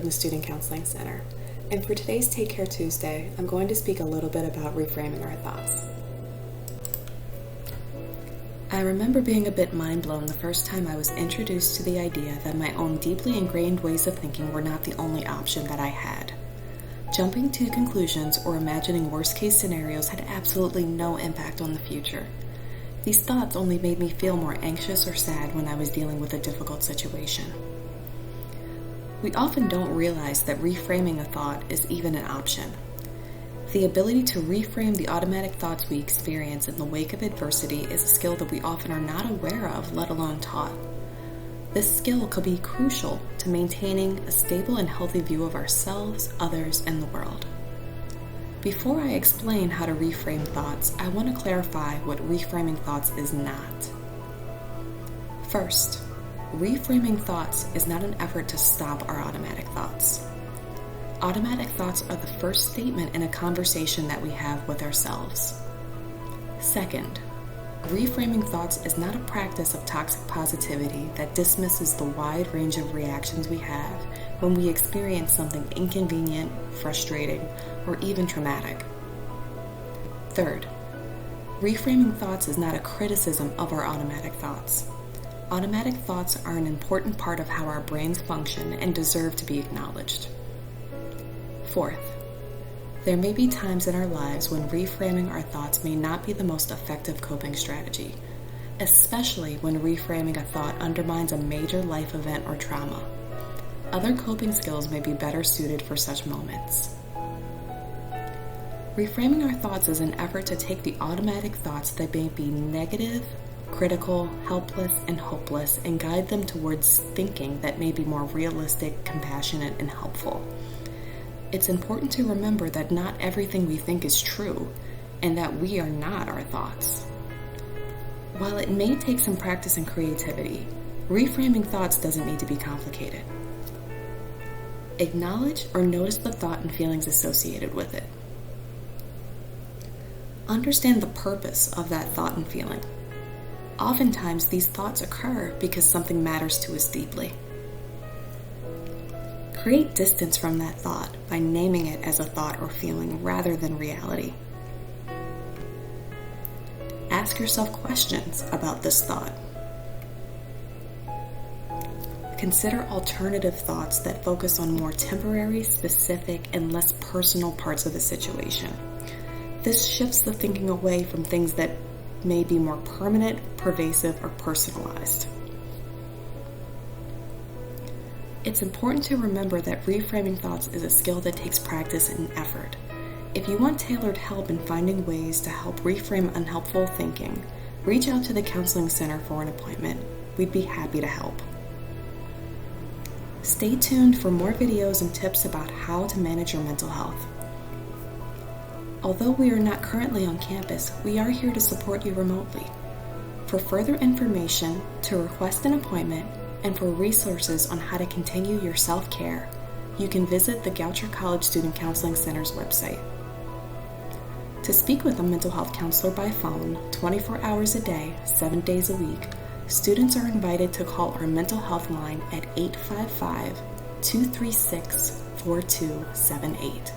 the Student Counseling Center, and for today's Take Care Tuesday, I'm going to speak a little bit about reframing our thoughts. I remember being a bit mind-blown the first time I was introduced to the idea that my own deeply ingrained ways of thinking were not the only option that I had. Jumping to conclusions or imagining worst-case scenarios had absolutely no impact on the future. These thoughts only made me feel more anxious or sad when I was dealing with a difficult situation. We often don't realize that reframing a thought is even an option. The ability to reframe the automatic thoughts we experience in the wake of adversity is a skill that we often are not aware of, let alone taught. This skill could be crucial to maintaining a stable and healthy view of ourselves, others, and the world. Before I explain how to reframe thoughts, I want to clarify what reframing thoughts is not. First, reframing thoughts is not an effort to stop our automatic thoughts. Automatic thoughts are the first statement in a conversation that we have with ourselves. Second, reframing thoughts is not a practice of toxic positivity that dismisses the wide range of reactions we have when we experience something inconvenient, frustrating, or even traumatic. Third, reframing thoughts is not a criticism of our automatic thoughts. Automatic thoughts are an important part of how our brains function and deserve to be acknowledged. Fourth, there may be times in our lives when reframing our thoughts may not be the most effective coping strategy, especially when reframing a thought undermines a major life event or trauma. Other coping skills may be better suited for such moments. Reframing our thoughts is an effort to take the automatic thoughts that may be negative, critical, helpless, and hopeless and guide them towards thinking that may be more realistic, compassionate, and helpful. It's important to remember that not everything we think is true, and that we are not our thoughts. While it may take some practice and creativity, reframing thoughts doesn't need to be complicated. Acknowledge or notice the thought and feelings associated with it. Understand the purpose of that thought and feeling. Oftentimes, these thoughts occur because something matters to us deeply. Create distance from that thought by naming it as a thought or feeling rather than reality. Ask yourself questions about this thought. Consider alternative thoughts that focus on more temporary, specific, and less personal parts of the situation. This shifts the thinking away from things that may be more permanent, pervasive, or personalized. It's important to remember that reframing thoughts is a skill that takes practice and effort. If you want tailored help in finding ways to help reframe unhelpful thinking, reach out to the Counseling Center for an appointment. We'd be happy to help. Stay tuned for more videos and tips about how to manage your mental health. Although we are not currently on campus, we are here to support you remotely. For further information, to request an appointment, and for resources on how to continue your self-care, you can visit the Goucher College Student Counseling Center's website. To speak with a mental health counselor by phone 24 hours a day, 7 days a week, students are invited to call our mental health line at 855-236-4278.